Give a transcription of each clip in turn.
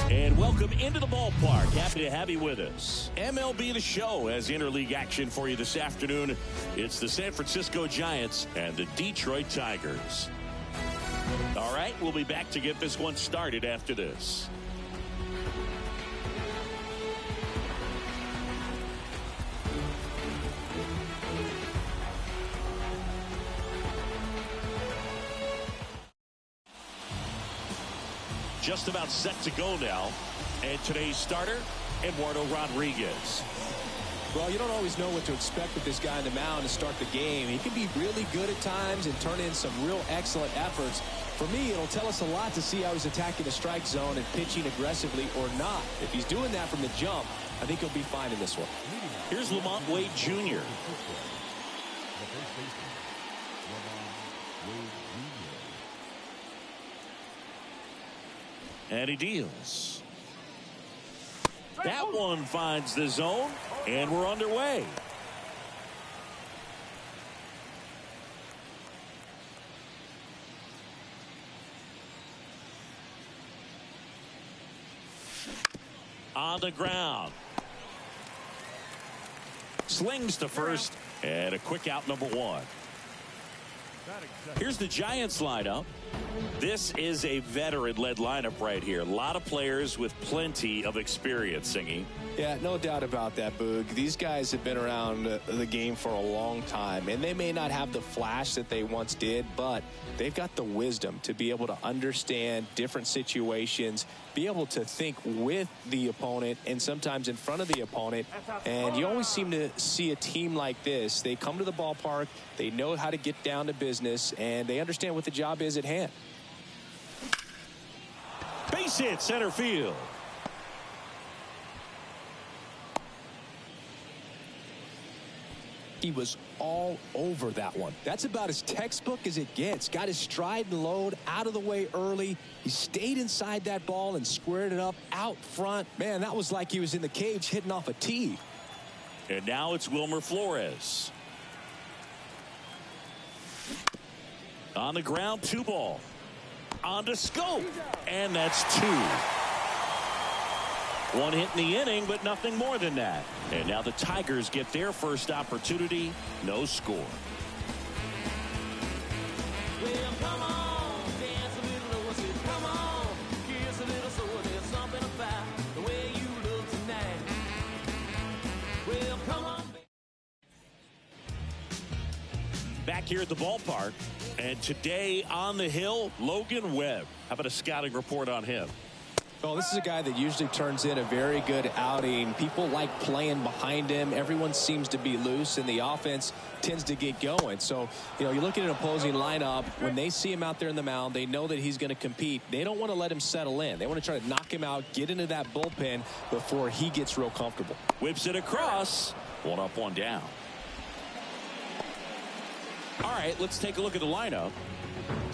And welcome into the ballpark. Happy to have you with us. MLB The Show has interleague action for you this afternoon. It's the San Francisco Giants and the Detroit Tigers. All right, we'll be back to get this one started after this. Just about set to go now. And today's starter, Eduardo Rodriguez. Well, you don't always know what to expect with this guy on the mound to start the game. He can be really good at times and turn in some real excellent efforts. For me, it'll tell us a lot to see how he's attacking the strike zone and pitching aggressively or not. If he's doing that from the jump, I think he'll be fine in this one. Here's Lamont Wade Jr. And he deals. That one finds the zone, and we're underway. On the ground. Slings to first, and a quick out, number one. Here's the Giants lineup. This is a veteran-led lineup right here. A lot of players with plenty of experience, Singy. Yeah, no doubt about that, Boog. These guys have been around the game for a long time, and they may not have the flash that they once did, but they've got the wisdom to be able to understand different situations, be able to think with the opponent and sometimes in front of the opponent. And you always seem to see a team like this. They come to the ballpark, they know how to get down to business, and they understand what the job is at hand. Base hit, center field. He was all over that one. That's about as textbook as it gets. Got his stride and load out of the way early. He stayed inside that ball and squared it up out front. Man, that was like he was in the cage hitting off a tee. And now it's Wilmer Flores. On the ground, 2-ball. On to Scope. And that's 2. One hit in the inning, but nothing more than that. And now the Tigers get their first opportunity. No score. Well, come on, dance a little, come on, kiss a little, so there's something about the way you look tonight. Well, come on. Back here at the ballpark, and today on the hill, Logan Webb. How about a scouting report on him? Well, this is a guy that usually turns in a very good outing. People like playing behind him. Everyone seems to be loose, and the offense tends to get going. So, you look at an opposing lineup. When they see him out there in the mound, they know that he's going to compete. They don't want to let him settle in. They want to try to knock him out, get into that bullpen before he gets real comfortable. Whips it across. One up, one down. All right, let's take a look at the lineup.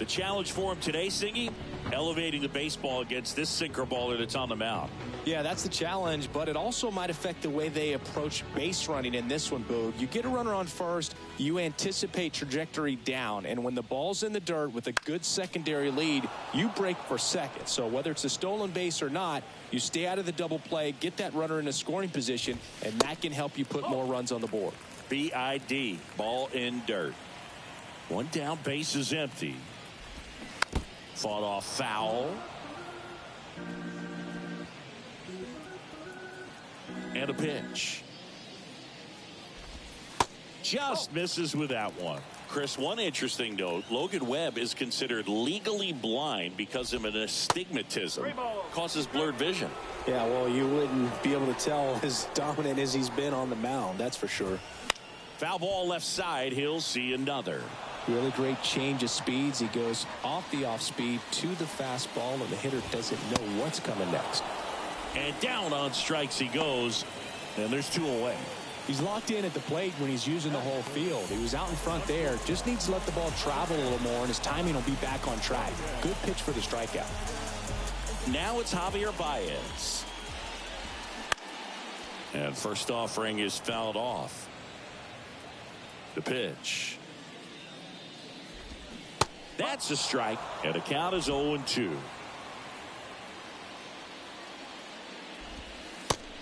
The challenge for him today, Singy, elevating the baseball against this sinker baller that's on the mound. Yeah, that's the challenge, but it also might affect the way they approach base running in this one, Boog. You get a runner on first, you anticipate trajectory down, and when the ball's in the dirt with a good secondary lead, you break for second. So whether it's a stolen base or not, you stay out of the double play, get that runner in a scoring position, and that can help you put more runs on the board. BID, ball in dirt. One down, base is empty. Fought off foul. And a pitch. Just misses with that one. Chris, one interesting note, Logan Webb is considered legally blind because of an astigmatism. Causes blurred vision. Yeah, well, you wouldn't be able to tell as dominant as he's been on the mound, that's for sure. Foul ball left side, he'll see another. Really great change of speeds. He goes off the off speed to the fastball, and the hitter doesn't know what's coming next. And down on strikes he goes, and there's 2 away. He's locked in at the plate when he's using the whole field. He was out in front there. Just needs to let the ball travel a little more, and his timing will be back on track. Good pitch for the strikeout. Now it's Javier Baez. And first offering is fouled off. The pitch. That's a strike, and the count is 0-2.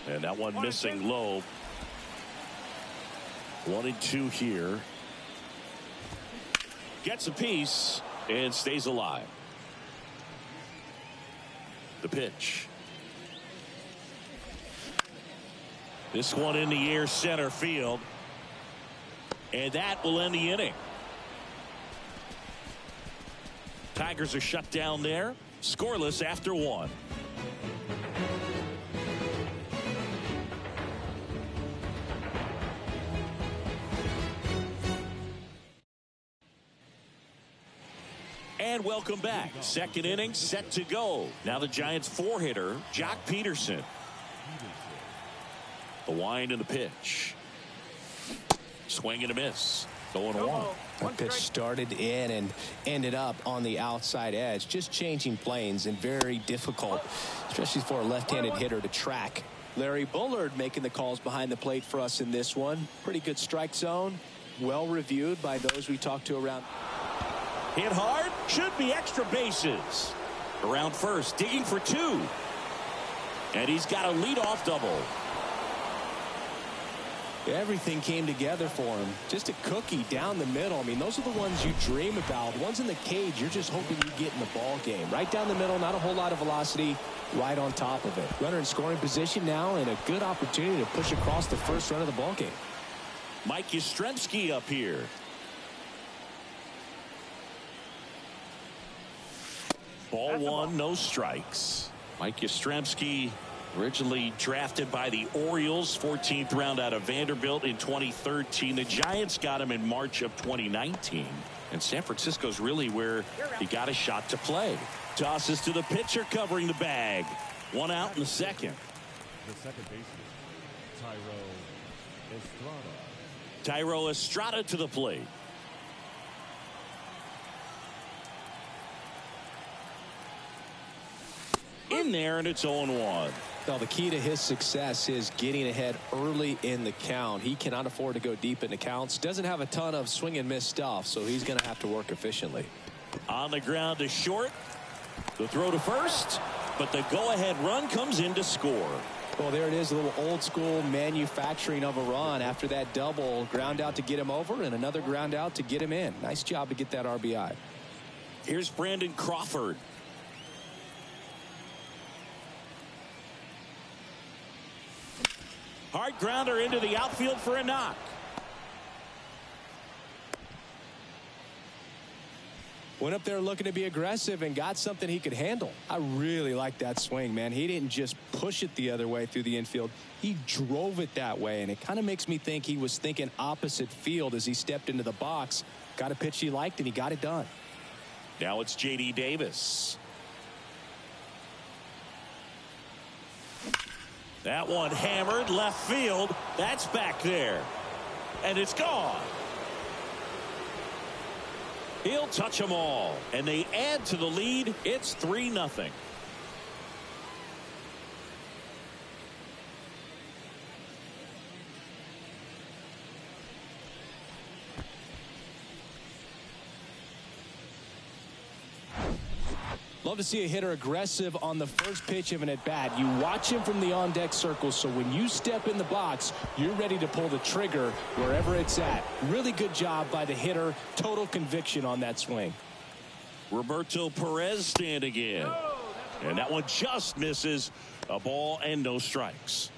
And that one missing low. 1-2 here. Gets a piece and stays alive. The pitch. This one in the air, center field. And that will end the inning. Tigers are shut down there. Scoreless after 1. And welcome back. Second inning set to go. Now the Giants 4-hitter, Jock Peterson. The wind and the pitch. Swing and a miss. 0-1. That pitch started in and ended up on the outside edge. Just changing planes and very difficult, especially for a left-handed hitter to track. Larry Bullard making the calls behind the plate for us in this one. Pretty good strike zone. Well reviewed by those we talked to around. Hit hard. Should be extra bases. Around first. Digging for 2. And he's got a leadoff double. Everything came together for him. Just a cookie down the middle. I mean, those are the ones you dream about. The ones in the cage, you're just hoping you get in the ball game. Right down the middle, not a whole lot of velocity, right on top of it. Runner in scoring position now, and a good opportunity to push across the first run of the ball game. Mike Yastrzemski up here. Ball 1, no strikes. Mike Yastrzemski, originally drafted by the Orioles, 14th round out of Vanderbilt in 2013. The Giants got him in March of 2019. And San Francisco's really where he got a shot to play. Tosses to the pitcher covering the bag. 1 out in the second. The second baseman, Thairo Estrada to the plate. In there, and it's 0-1. Well, the key to his success is getting ahead early in the count. He cannot afford to go deep in the counts. Doesn't have a ton of swing and miss stuff, so he's going to have to work efficiently. On the ground to short. The throw to first, but the go-ahead run comes in to score. Well, there it is, a little old-school manufacturing of a run after that double. Ground out to get him over, and another ground out to get him in. Nice job to get that RBI. Here's Brandon Crawford. Hard grounder into the outfield for a knock. Went up there looking to be aggressive and got something he could handle. I really like that swing, man. He didn't just push it the other way through the infield. He drove it that way, and it kind of makes me think he was thinking opposite field as he stepped into the box. Got a pitch he liked, and he got it done. Now it's J.D. Davis. That one hammered left field. That's back there. And it's gone. He'll touch them all. And they add to the lead. It's 3-0. Love to see a hitter aggressive on the first pitch of an at-bat. You watch him from the on-deck circle, so when you step in the box, you're ready to pull the trigger wherever it's at. Really good job by the hitter. Total conviction on that swing. Roberto Perez standing in. And that one just misses. A ball and no strikes.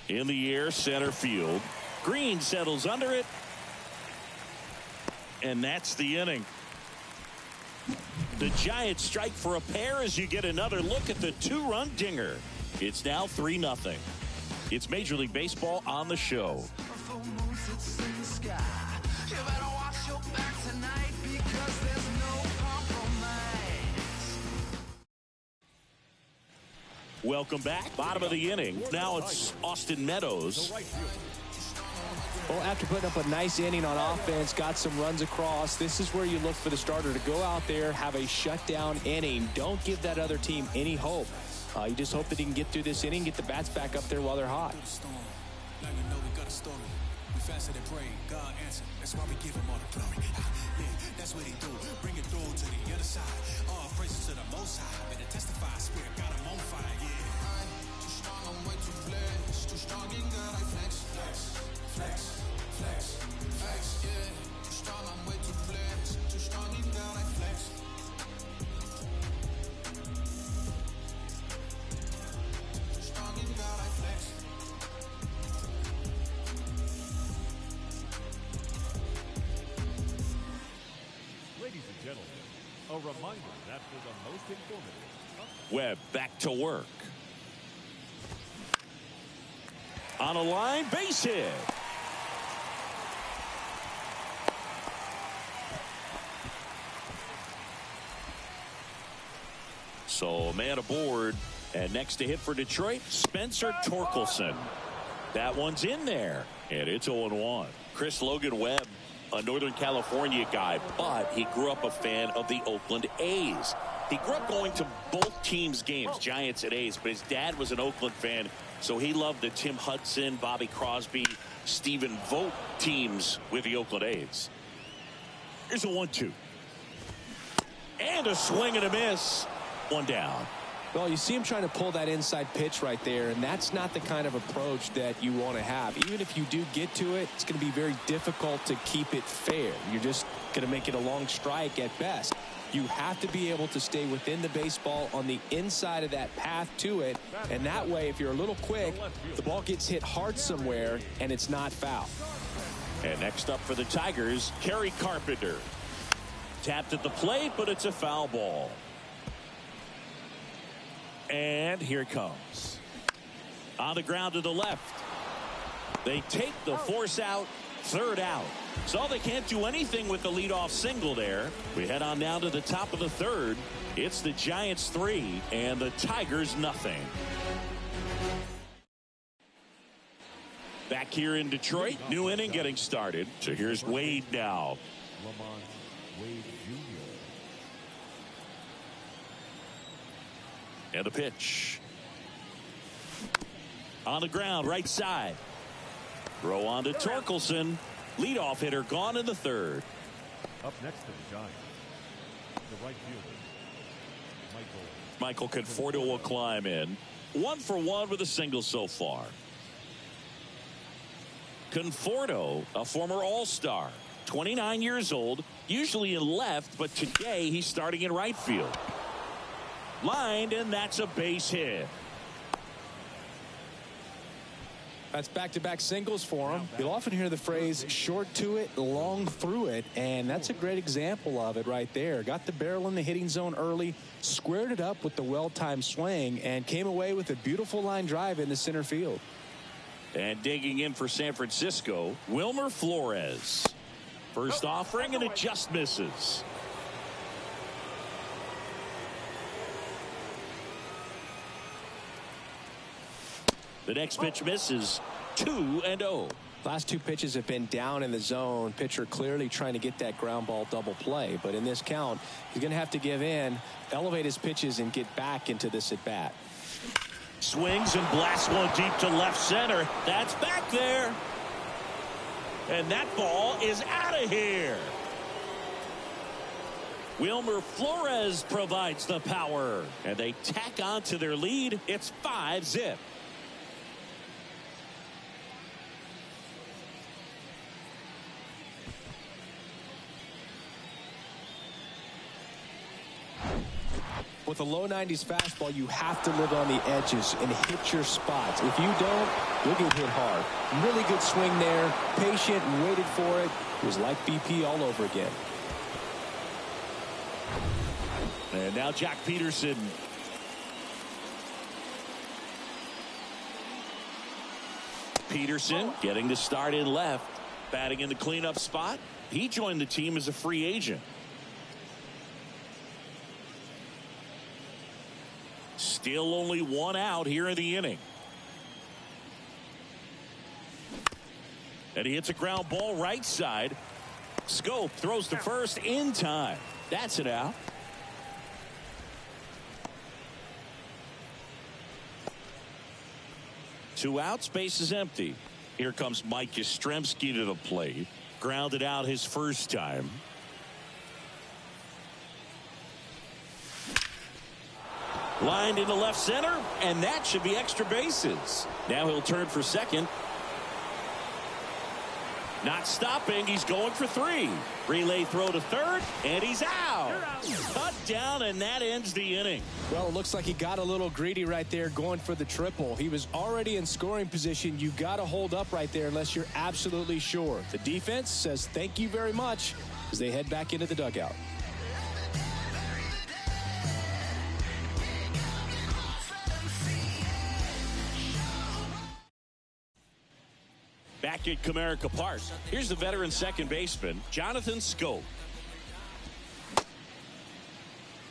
In the air, center field. Green settles under it. And that's the inning. The Giants strike for a pair as you get another look at the 2-run dinger. It's now 3-0. It's Major League Baseball on the show. Welcome back. Bottom of the inning. Now it's Austin Meadows. Well, after putting up a nice inning on offense, got some runs across, this is where you look for the starter to go out there, have a shutdown inning. Don't give that other team any hope. You just hope that he can get through this inning, get the bats back up there while they're hot. Now you know we got a story. We fasted and prayed. God answered. That's why we give him all the glory. Yeah, that's what he do. Bring it through to the other side. All praises to the Most High. Better testify. Spirit got him on fire. Yeah. I'm too strong. I'm way too blessed. Too strong in God. I flex. Flex. Yeah. Too strong. I'm way too blessed. Too strong in God. I flex. Too strong in God. I flex. Ladies and gentlemen, a reminder that for the most informative. Webb back to work. On a line, base hit. So man aboard, and next to hit for Detroit, Spencer Torkelson. That one's in there, and it's 0-1. Chris Logan Webb, a Northern California guy, but he grew up a fan of the Oakland A's. He grew up going to both teams' games, Giants and A's, but his dad was an Oakland fan, so he loved the Tim Hudson, Bobby Crosby, Stephen Vogt teams with the Oakland A's. Here's a 1-2. And a swing and a miss. One down. Well, you see him trying to pull that inside pitch right there, and that's not the kind of approach that you want to have. Even if you do get to it, it's going to be very difficult to keep it fair. You're just going to make it a long strike at best. You have to be able to stay within the baseball on the inside of that path to it, and that way, if you're a little quick, the ball gets hit hard somewhere, and it's not foul. And next up for the Tigers, Kerry Carpenter. Tapped at the plate, but it's a foul ball. And here it comes. On the ground to the left. They take the force out, third out. So they can't do anything with the leadoff single there. We head on down to the top of the third. It's the Giants 3 and the Tigers nothing. Back here in Detroit, new inning getting started. So here's Wade now. Lamont Wade Jr. And a pitch. On the ground, right side. Throw on to Torkelson. Leadoff hitter gone in the third. Up next to the Giants, the right fielder, Michael Conforto will climb in. 1 for 1 with a single so far. Conforto, a former All-Star, 29 years old, usually in left, but today he's starting in right field. Lined, and that's a base hit. That's back-to-back singles for him. You'll often hear the phrase short to it, long through it, and that's a great example of it right there. Got the barrel in the hitting zone early, squared it up with the well-timed swing, and came away with a beautiful line drive into center field. And digging in for San Francisco, Wilmer Flores. First offering, and it just misses. The next pitch misses. 2-0. Last two pitches have been down in the zone. Pitcher clearly trying to get that ground ball double play. But in this count, he's going to have to give in, elevate his pitches, and get back into this at bat. Swings and blasts one deep to left center. That's back there. And that ball is out of here. Wilmer Flores provides the power. And they tack on to their lead. It's 5-0. With a low 90s fastball, you have to live on the edges and hit your spots. If you don't, you'll get hit hard. Really good swing there. Patient and waited for it. It was like BP all over again. And now Jack Peterson. Peterson getting the start in left. Batting in the cleanup spot. He joined the team as a free agent. Still only one out here in the inning. And he hits a ground ball right side. Scope throws to first in time. That's an out. Two outs, base is empty. Here comes Mike Yastrzemski to the plate. Grounded out his first time. Lined into left center, and that should be extra bases. Now he'll turn for second. Not stopping, he's going for three. Relay throw to third, and he's out. Cut down, and that ends the inning. Well, it looks like he got a little greedy right there going for the triple. He was already in scoring position. You got to hold up right there unless you're absolutely sure. The defense says thank you very much as they head back into the dugout. Back at Comerica Park, here's the veteran second baseman, Jonathan Scope.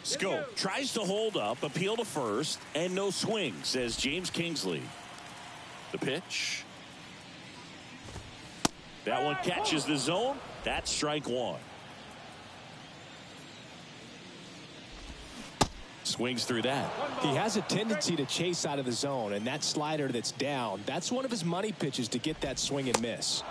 Scope tries to hold up, appeal to first, and no swing, says James Kingsley. The pitch. That one catches the zone. That's strike one. Swings through that. He has a tendency to chase out of the zone, and that slider that's down, that's one of his money pitches to get that swing and miss.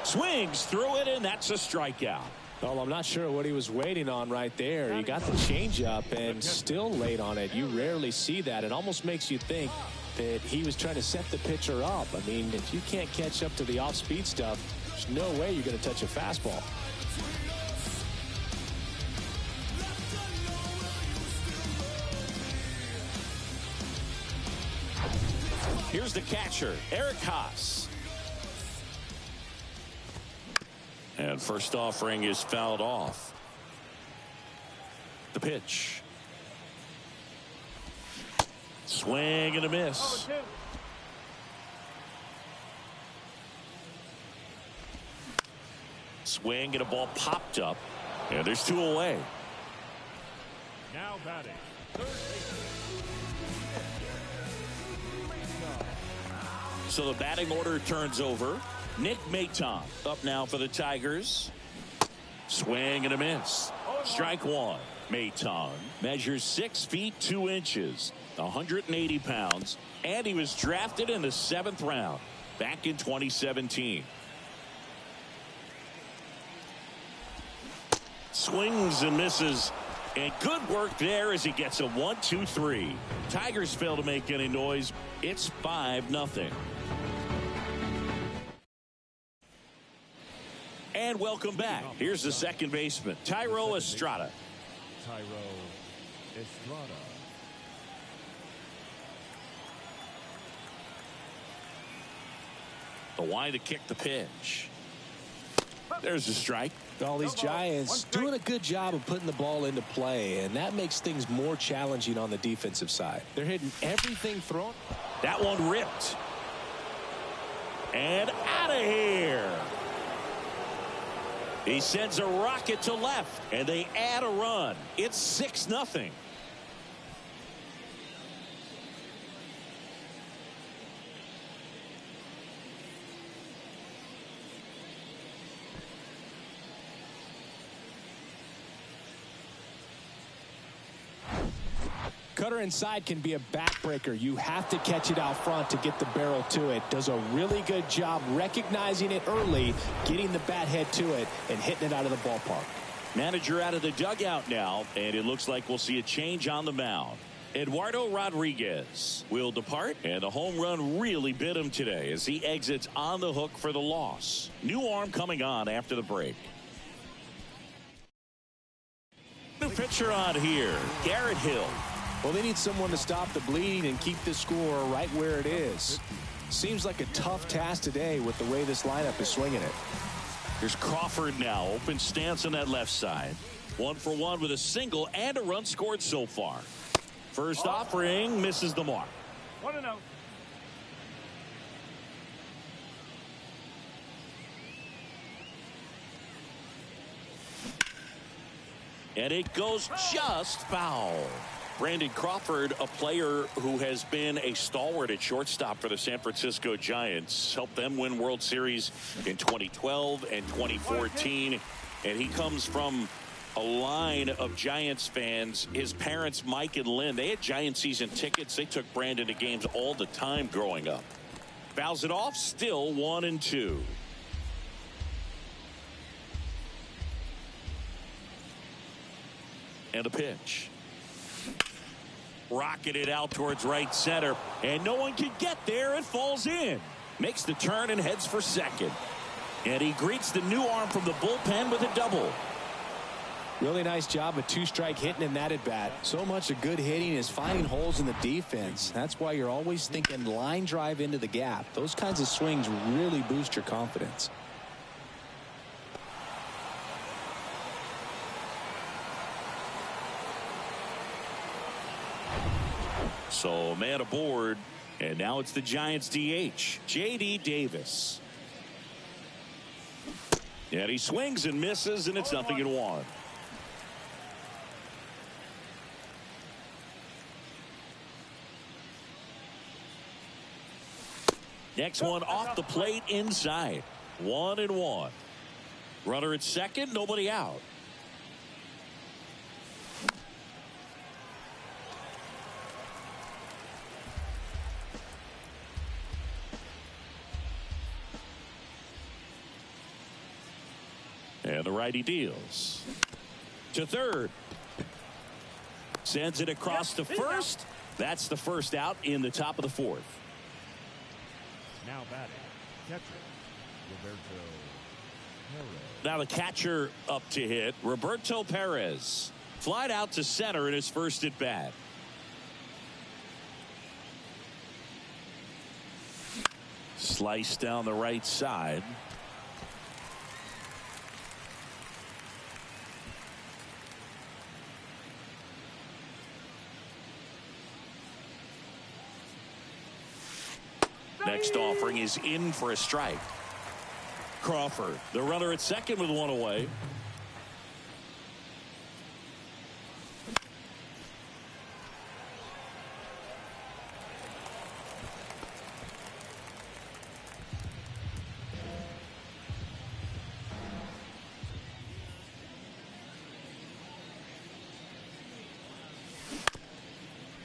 Swings through it, and that's a strikeout. Well, I'm not sure what he was waiting on right there. He got the changeup and still late on it. You rarely see that. It almost makes you think that he was trying to set the pitcher up. I mean, if you can't catch up to the off-speed stuff, there's no way you're going to touch a fastball. Here's the catcher, Eric Haas. And first offering is fouled off. The pitch. Swing and a miss. Swing and a ball popped up. And there's two away. Now batting, third baseman. So the batting order turns over. Nick Maton up now for the Tigers. Swing and a miss. Strike one. Maton measures 6 feet 2 inches, 180 pounds, and he was drafted in the 7th round back in 2017. Swings and misses. And good work there as he gets a 1-2-3. Tigers fail to make any noise. It's 5-0. And welcome back. Here's the second baseman, Thairo Estrada. Thairo Estrada. The line to kick the pitch. There's a strike. All these Giants doing a good job of putting the ball into play, and that makes things more challenging on the defensive side. They're hitting everything thrown. That one ripped. And out of here. He sends a rocket to left, and they add a run. It's 6-0. Cutter inside can be a backbreaker. You have to catch it out front to get the barrel to it. Does a really good job recognizing it early, getting the bat head to it, and hitting it out of the ballpark. Manager out of the dugout now, and it looks like we'll see a change on the mound. Eduardo Rodriguez will depart, and the home run really bit him today as he exits on the hook for the loss. New arm coming on after the break. New pitcher on here, Garrett Hill. Well, they need someone to stop the bleeding and keep the score right where it is. Seems like a tough task today with the way this lineup is swinging it. Here's Crawford now, open stance on that left side. 1 for 1 with a single and a run scored so far. First offering misses the mark. 1-0. And it goes just foul. Brandon Crawford, a player who has been a stalwart at shortstop for the San Francisco Giants, helped them win World Series in 2012 and 2014. And he comes from a line of Giants fans. His parents, Mike and Lynn, they had Giant season tickets. They took Brandon to games all the time growing up. Fouls it off, still 1-2. And a pitch. Rocketed out towards right center, and no one can get there. It falls in. Makes the turn and heads for second. And he greets the new arm from the bullpen with a double. Really nice job of two-strike hitting in that at bat. So much of good hitting is finding holes in the defense. That's why you're always thinking line drive into the gap. Those kinds of swings really boost your confidence. So man aboard, and now it's the Giants DH, J.D. Davis. And he swings and misses, and it's 0-1. Next one off the plate inside. 1-1. Runner at second, nobody out. And the righty deals to third. Sends it across to first. That's the first out in the top of the fourth. Now batting, catcher, Roberto Perez. Now the catcher up to hit, Roberto Perez. Flied out to center in his first at bat. Slice down the right side. Next offering is in for a strike. Crawford, the runner at second with one away.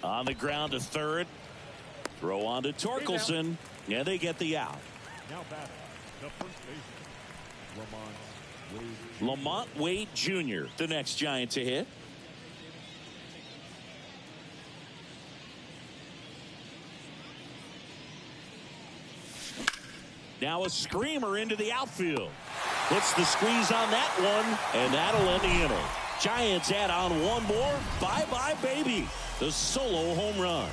On the ground to third. Throw on to Torkelson. Yeah, they get the out. Now batting, the first baseman, Lamont Wade Jr., the next Giant to hit. Now a screamer into the outfield. Puts the squeeze on that one, and that'll end the inning. Giants add on one more. Bye-bye, baby. The solo home run.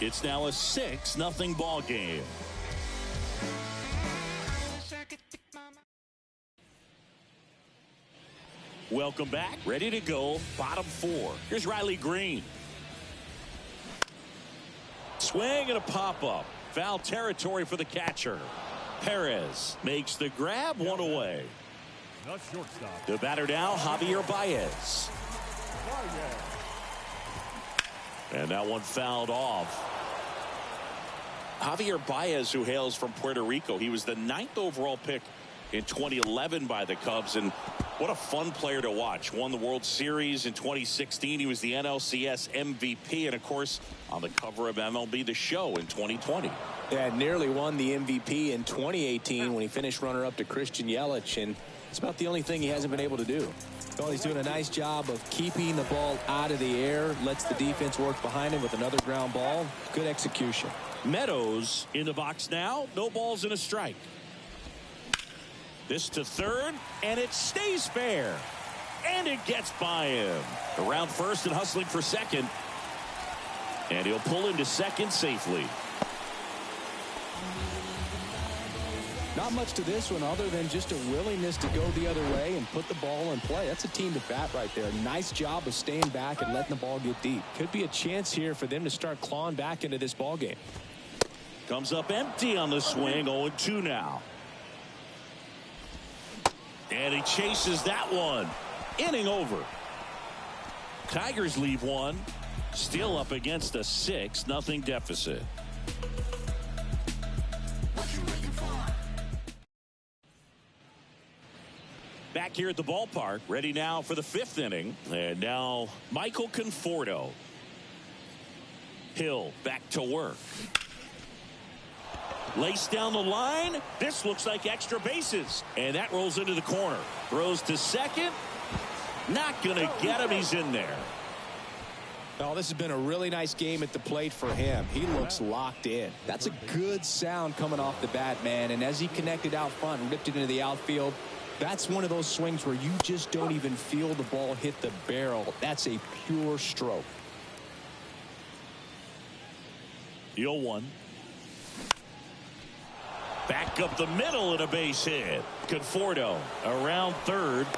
It's now a 6-0 ball game. Welcome back. Ready to go. Bottom four. Here's Riley Green. Swing and a pop-up. Foul territory for the catcher. Perez makes the grab, one away. the shortstop. The batter now, Javier Baez. And that one fouled off. Javier Baez, who hails from Puerto Rico, he was the 9th overall pick in 2011 by the Cubs, and what a fun player to watch. Won the World Series in 2016. He was the NLCS MVP, and of course on the cover of MLB The Show in 2020. Yeah, nearly won the MVP in 2018 when he finished runner-up to Christian Yelich, and it's about the only thing he hasn't been able to do. Well, he's doing a nice job of keeping the ball out of the air, lets the defense work behind him with another ground ball. Good execution. Meadows in the box now. No balls and a strike. This to third, and it stays fair. And it gets by him. Around first and hustling for second. And he'll pull into second safely. Not much to this one other than just a willingness to go the other way and put the ball in play. That's a team to bat right there. Nice job of staying back and letting the ball get deep. Could be a chance here for them to start clawing back into this ball game. Comes up empty on the swing. 0-2 now. And he chases that one. Inning over. Tigers leave one. Still up against a 6-0 deficit. Back here at the ballpark, ready now for the 5th inning. And now Michael Conforto. Hill back to work. Lace down the line. This looks like extra bases. And that rolls into the corner. Throws to second. Not going to get him. He's in there. Oh, this has been a really nice game at the plate for him. He looks locked in. That's a good sound coming off the bat, man. And as he connected out front and ripped it into the outfield, that's one of those swings where you just don't even feel the ball hit the barrel. That's a pure stroke. 0-1. Back up the middle and a base hit. Conforto around third.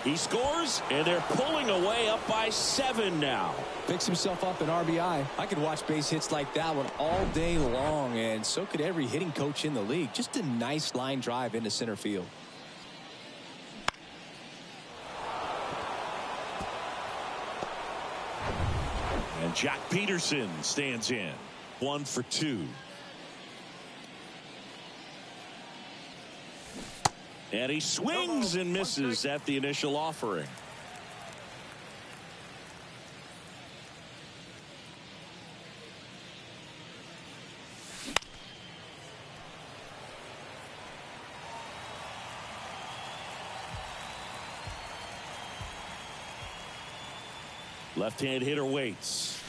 He scores, and they're pulling away up by 7 now. Picks himself up an RBI. I could watch base hits like that one all day long, and so could every hitting coach in the league. Just a nice line drive into center field. And Jock Peterson stands in. 1 for 2. And he swings and misses at the initial offering. Left-hand hitter waits.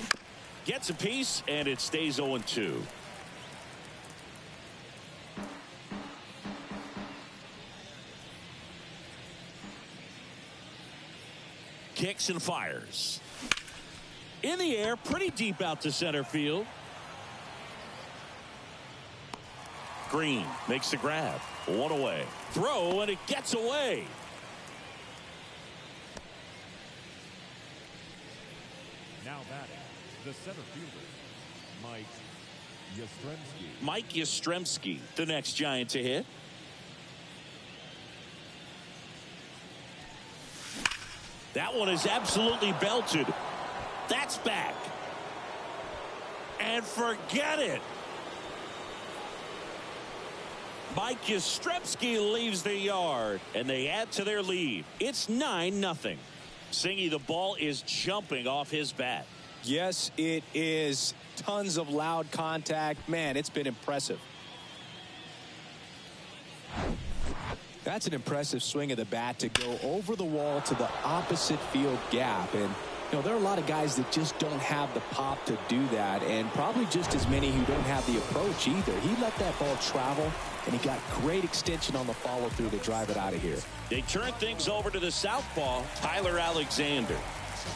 Gets a piece, and it stays 0-2. Kicks and fires. In the air, pretty deep out to center field. Green makes the grab. 1 away. Throw, and it gets away. Now batting, the center fielder, Mike Yastrzemski. Mike Yastrzemski, the next Giant to hit. That one is absolutely belted. That's back. And forget it. Mike Yastrzemski leaves the yard, and they add to their lead. It's 9-0. Singy, the ball is jumping off his bat. Yes, it is. Tons of loud contact. Man, it's been impressive. That's an impressive swing of the bat to go over the wall to the opposite field gap. And, you know, there are a lot of guys that just don't have the pop to do that, and probably just as many who don't have the approach either. He let that ball travel, and he got great extension on the follow-through to drive it out of here. They turn things over to the southpaw, Tyler Alexander.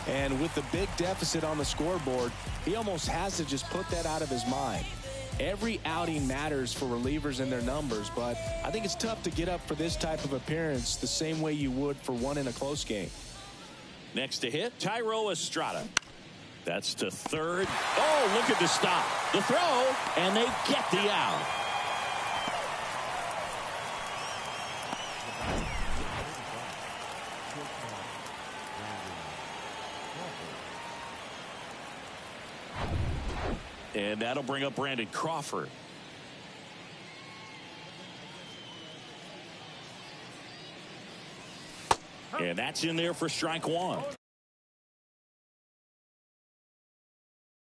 And with the big deficit on the scoreboard, he almost has to just put that out of his mind. Every outing matters for relievers and their numbers, but I think it's tough to get up for this type of appearance the same way you would for one in a close game. Next to hit, Thairo Estrada. That's to third. Oh, look at the stop. The throw, and they get the out. And that'll bring up Brandon Crawford. And that's in there for strike 1.